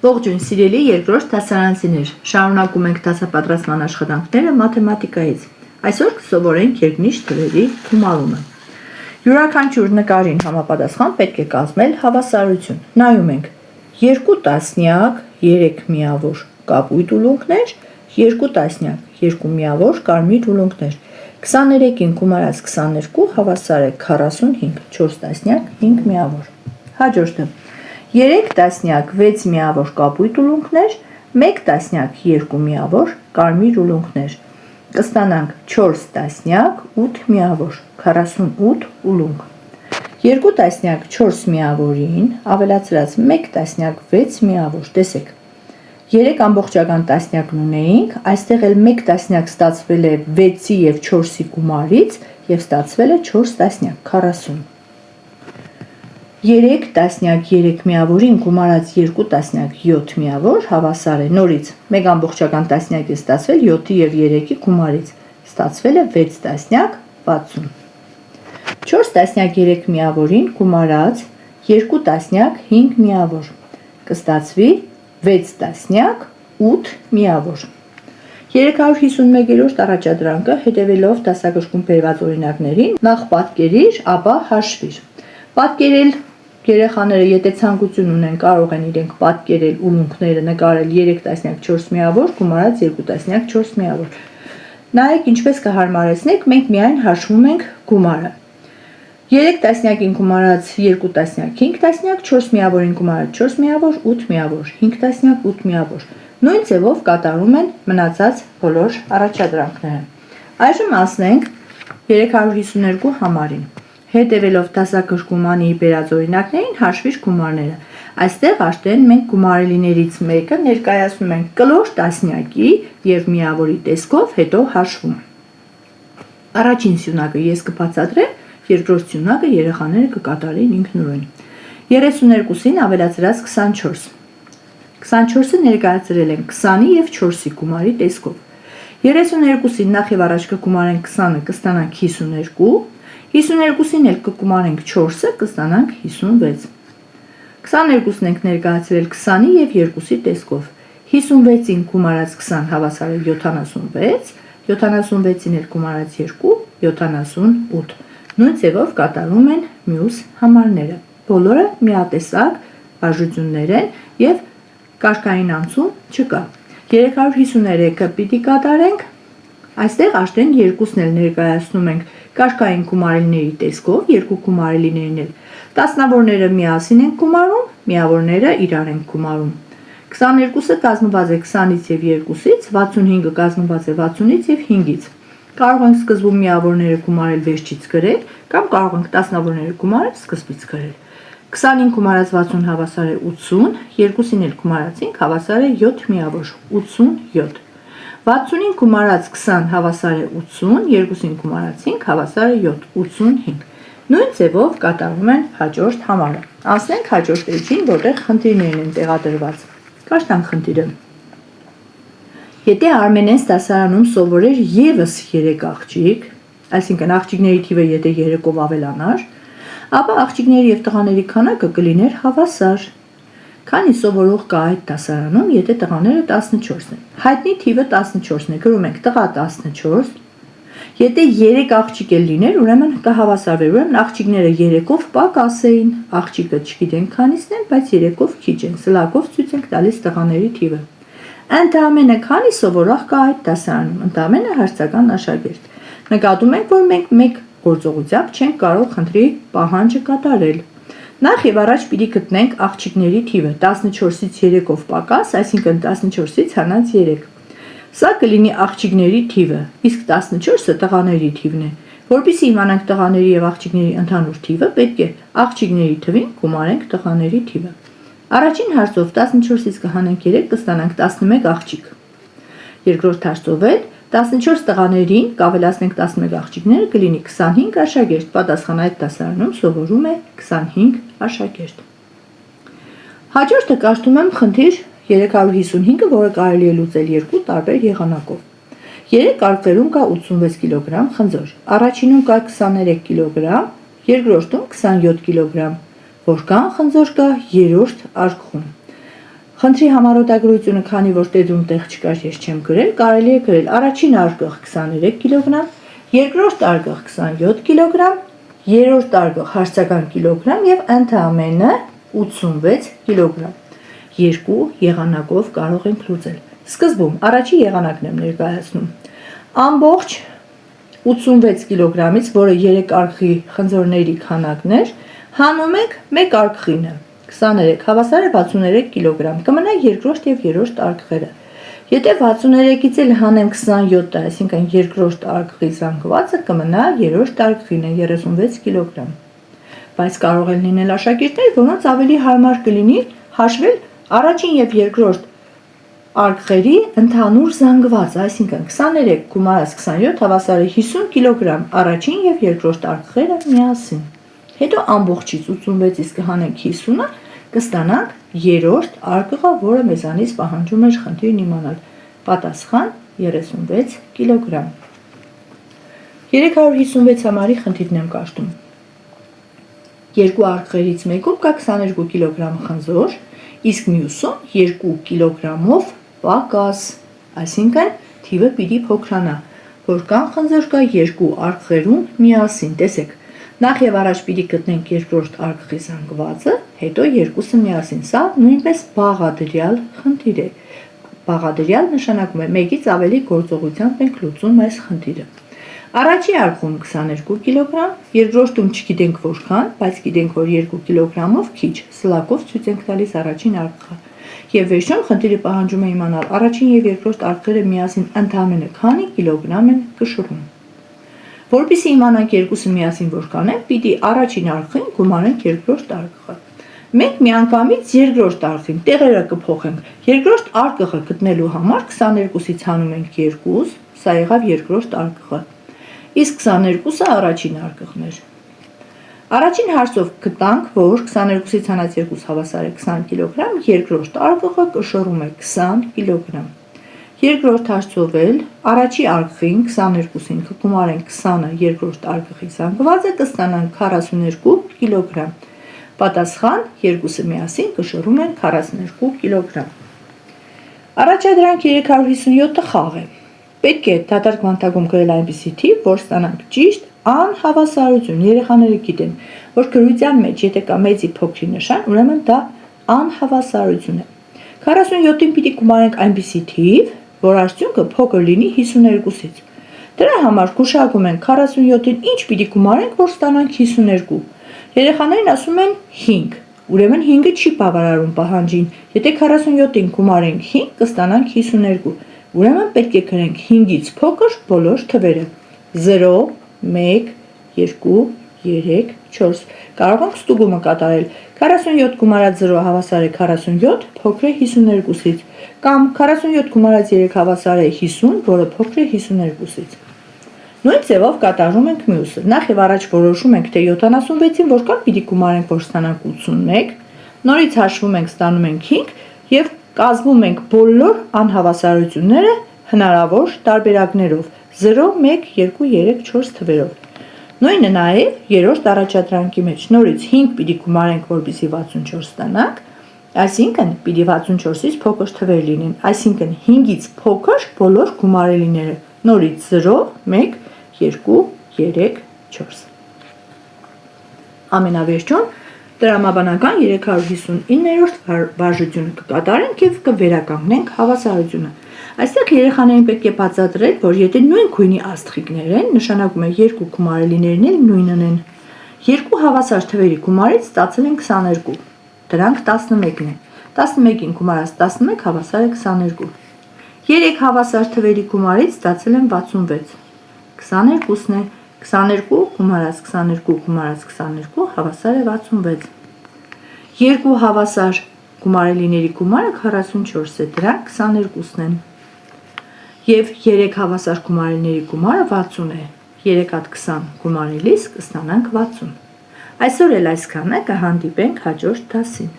Ողջույն սիրելի երկրորդ դասարանցիներ, շարունակում ենք դասապատրաստման աշխատանքները մաթեմատիկայից։ Այսօր կսովորենք երկնիշ թվերի գումարումը։ Յուրաքանչյուր նկարին համապատասխան պետք է կազմել հավասարություն։ Նայում ենք 2 տասնյակ 3 միավոր կապույտ ուլունքներ, 2 տասնյակ 2 միավոր կարմիր ուլունքներ։ 23-ին գումարած 22 հավասար է 45, 4 տասնյակ 5 միավոր։ Հաջորդը 3 տասնյակ 6 միավոր կապույտ ուլունքներ, 1 տասնյակ 2 միավոր կարմիր ուլունքներ։ Կստանանք 4 տասնյակ 8 միավոր, 48 ուլունք։ 2 տասնյակ 4 միավորին ավելացրած 1 տասնյակ 6 միավոր, տեսեք։ 3 ամբողջական տասնյակն ունեինք, այստեղ էլ 1 տասնյակ ստացվել է 6-ի և 4-ի գումարից և ստացվել է 4 տասնյակ 40։ 3 տասնյակ 3 միավորին գումարած 2 տասնյակ 7 միավոր հավասար է, նորից 1 ամբողջական տասնյակ է ստացվել 7-ի և 3-ի գումարից, ստացվել է 6 տասնյակ 60։ 4 տասնյակ 3 միավորին գումարած 2 տասնյակ 5 միավոր, կստացվի 6 տասնյակ 8 միավոր։ 351-րդ առաջադրանքը հետևելով դասագրքում բերված օրինակներին նախ պատկերիր, ապա հաշվիր։ Պատկերել երեխաները, եթե ցանկություն ունեն, կարող են իրենք պատկերել ուլունքները, նկարել 3 տասնյակ 4 միավոր, գումարած 2 տասնյակ 4 միավոր։ Նայեք ինչպես կհարմարեցնենք, մենք միայն հաշվում ենք գումարը։ 3 տասնյակին գումարած 2 տասնյակ 5 տասնյակ, 4 միավորին գումարած 4 միավոր, 8 միավոր, 5 տասնյակ 8 միավոր։ Նույն ձևով կատարում են մնացած բոլոր առաջադրանքները։ Այժմ անցնենք 352 համարին։ Հետևելով դասագրքում Անիի բերած օրինակներին հաշվիր գումարները։ Այստեղ արդեն մենք գումարելիներից մեկը ներկայացնում ենք կլոր տասնյակի և միավորի տեսքով, հետո հաշվում։ Առաջին սյունակը ես կբացատրեմ, երկրորդ սյունակը երեխաները կկատարեն ինքնուրույն։ 32-ին ավելացրած 24։ 24-ը ներկայացրել ենք 20-ի և 4-ի գումարի տեսքով։ 32-ին նախ և առաջ կգումարենք 20-ը, կստանանք 52, 52-ին էլ կգումարենք 4-ը, կստանանք 56։ 22-ն ենք ներկայացրել 20-ի և 2-ի տեսքով։ 56-ին գումարած 20 հավասար է 76, 76-ին էլ գումարած 2, 78։ Նույն ձևով կատարում են մյուս համարները։ Բոլորը միատեսակ վարժություններ են և կարգային անցում չկա։ 353-ը պիտի կատարենք, այստեղ արդեն երկուսն էլ ներկայացնում ենք կարգային գումարելիների տեսքով, երկու գումարելիներն էլ տասնավորները միասին ենք գումարում, միավորները իրար ենք գումարում։ 22-ը կազմված է 20-ից և 2-ից, 65-ը կազմված է 60-ից և 5-ից։ Կարող ենք սկզբում միավորները գումարել վերջից գրել, կամ կարող ենք տասնավորները գումարել սկզբից գրել։ 20-ին գումարած 60 հավասար է 80, 2-ին էլ գումարածինք հավասար է 7 միավոր, 87։ 60-ին գումարած 20 հավասար է 80, 2-ին գումարածինք հավասար է 7, 85։ Նույն ձևով կատարում են հաջորդ համարը։ Անցնենք հաջորդ էջին, որտեղ խնդիրներն են տեղադրված։ Կարդանք խնդիրը։ Եթե Արմենես դասարանում սովորեր ևս 3 աղջիկ, այսինքն աղջիկների թիվը եթե 3-ով ավելանար, ապա աղջիկների և տղաների քանակը կլիներ հավասար։ Քանի սովորող կա այդ դասարանում, եթե տղաները 14 են։ Հայտնի թիվը 14-ն է, գրում ենք տղա 14։ Եթե 3 աղջիկ էլ լիներ, ուրեմն կհավասարվեր, ուրեմն աղջիկները 3-ով պակաս էին, աղջիկը չգիտենք քանիսն են, բայց 3-ով քիչ են, սլակով ցույց ենք տալիս տղաների թիվը։ Ընդամենը քանի սովորող կա այդ դասարանում, ընդամենը հարցական աշակերտ։ Նկատում ենք, որ մենք մեկ գործողությամբ չենք կարող խնդրի պահանջը կատարել։ Նախ և առաջ պիտի գտնենք աղջիկների թիվը 14-ից 3-ով պակաս, այսինքն 14-ից հանած 3։ Սա կլինի աղջիկների թիվը, իսկ 14-ը տղաների թիվն է։ Որպեսզի իմանանք տղաների և աղջիկների ընդհանուր թիվը, պետք է աղջիկների թվին գումարենք տղաների թիվը։ Առաջին հարցով 14-ից կհանենք 3, կստանանք 11 աղջիկ։ Երկրորդ հարցով էլ 14 տղաներին կավելացնենք 11 աղջիկները, կլինի 25 աշակերտ, պատասխան այդ դասարանում սովորում է 25 աշակերտ։ Հաջորդը կարդում եմ խնդիր 355-ը, որը կարելի է լուծել երկու տարբեր եղանակով։ 3 կարգերում կա 86 կիլոգրամ խնձոր, առաջինում կա 23 կիլոգրամ, երկրորդում 27 կիլոգրամ, որքան խնձոր կա երրորդ արկղում։ Խնդրի համառոտագրությունը, քանի որ տետրում տեղ չկար, ես չեմ գրել, կարելի է գրել առաջին արկղ 23 կիլոգրամ, երկրորդ արկղ 27 կիլոգրամ, երրորդ արկղ հարցական կիլոգրամ եւ ընդամենը 86 կիլոգրամ։ Երկու եղանակով կարող ենք լուծել։ Սկզբում առաջի եղանակն եմ ներկայացնում։ Ամբողջ 86 կիլոգրամից, որը 3 արկղի խնձորների քանակն էր, հանում ենք 1 արկղինը 23 հավասար է 63 կիլոգրամ, կմնա երկրորդ եւ երրորդ արկղերը։ Եթե 63-ից էլ հանեմ 27-ը, այսինքն երկրորդ արկղի զանգվածը կմնա երրորդ արկղինը 36 կիլոգրամ։ Բայց կարող են լինել աշակերտներ, որոնց ավելի հարմար կլինի հաշվել առաջին եւ երկրորդ արկղերի ընդհանուր զանգվածը, այսինքն 23 գումարած 27 հավասար է 50 կիլոգրամ առաջին եւ երկրորդ արկղերը միասին։ Հետո ամբողջից 86-ից կհանենք 50-ը, կստանանք երրորդ արկղը, որը մեզանից պահանջում էր խնդիրն իմանալ։ Պատասխան 36 կիլոգրամ։ 356 համարի խնդիրն եմ կաշտում։ Երկու արկղերից մեկում կա 22 կիլոգրամ խնձոր, իսկ մյուսում 2 կիլոգրամով պակաս, այսինքն թիվը պիտի փոքրանա, որքան խնձոր կա երկու արկղերում միասին, տեսեք։ Նախ եւ առաջ պիտի գտնենք երկրորդ արկղի զանգվածը, հետո երկուսը միասին։ Սա նույնպես բաղադրյալ խնդիր է։ Բաղադրյալ նշանակում է մեկից ավելի գործողությամբ ենք լուծում այս խնդիրը։ Առաջի արկղում 22 կիլոգրամ, երկրորդում չգիտենք որքան, բայց գիտենք, որ 2 կիլոգրամով քիչ, սլակով ցույց ենք տալիս առաջին արկղը։ Եվ վերջում խնդիրը պահանջում է իմանալ առաջին եւ երկրորդ արկղերը միասին ընդամենը քանի կիլոգրամ են կշռում։ Որպեսզի իմանանք երկուսը միասին որքան են, պիտի առաջին արկղին գումարենք երկրորդ արկղը։ Մենք միանգամից երկրորդ արկղին տեղերը կփոխենք։ Երկրորդ արկղը գտնելու համար 22-ից հանում ենք 2, սա եղավ երկրորդ արկղը։ Իսկ 22-ը առաջին արկղն էր։ Առաջին հարցով գտանք, որ 22-ից հանած 2 հավասար է 20 կիլոգրամ, երկրորդ արկղը կշռում է 20 կիլոգրամ։ Երկրորդ հարցով էլ առաջի արկղին 22-ին կգումարենք 20-ը երկրորդ արկղի զանգվածը, կստանանք 42 կիլոգրամ։ Պատասխան երկուսը միասին կշռում են 42 կիլոգրամ։ Առաջադրանք 357-ը խաղ է։ Պետք է դատարկ բանտակում գրել այնպիսի թիվ, որ ստանանք ճիշտ անհավասարություն։ Երեխաները գիտեն, որ գրության մեջ եթե կա մեծի փոքրի նշան, ուրեմն դա անհավասարություն է։ 47-ին պիտի գումարենք այնպիսի թիվ, որ արդյունքը փոքր լինի 52-ից։ Դրա համար գուշակում ենք 47-ին ինչ պիտի գումարենք, որ ստանանք 52։ Երեխաներն ասում են 5, ուրեմն 5-ը չի բավարարում պահանջին։ Եթե 47-ին գումարենք 5, կստանանք 52։ Ուրեմն պետք է գրենք 5-ից փոքր բոլոր թվերը։ 0, 1, 2, 3, 4։ Կարող ենք ստուգումը կատարել։ 47 գումարած 0 հավասար է 47, փոքր է 52-ից, կամ 47 գումարած 3 հավասար է 50, որը փոքր է 52-ից։ Նույն ձևով կատարում ենք մյուսը։ Նախ եւ առաջ որոշում ենք, թե 76-ին որքան պիտի գումարենք, որ ստանանք 81, նորից հաշվում ենք, ստանում ենք 5 եւ կազմում ենք բոլոր անհավասարությունները հնարավոր տարբերակներով 0, 1, 2, 3, 4 թվերով։ Նույնը նաև երրորդ առաջադրանքի մեջ նորից 5 պիտի գումարենք, որպեսզի 64 ստանանք, այսինքն պիտի 64-ից փոքր թվեր լինեն, այսինքն 5-ից փոքր բոլոր գումարելիները, նորից 0, 1, 2, 3, 4։ Ամենավերջում տրամաբանական 359-րդ վարժությունը կկատարենք եւ կվերականգնենք հավասարությունը։ Այստեղ երեխաներին պետք է բացատրել, որ եթե նույն գույնի աստղիկներ են, նշանակում է երկու գումարելիներն էլ նույնն են։ Երկու հավասար թվերի գումարից ստացել են 22։ Դրանք 11-ն են։ 11-ին գումարած 11 հավասար է 22։ 3 հավասար թվերի գումարից ստացել են 66։ 22-ն է։ 22 գումարած 22 գումարած 22 հավասար է 66։ Երկու հավասար գումարելիների գումարը 44 է, դրանք 22-ն են։ Եվ 3 հավասար գումարելիների գումարը 60 է։ 3 հատ 20 գումարելիս կստանանք 60։ Այսօր էլ այսքանը, կհանդիպենք հաջորդ դասին։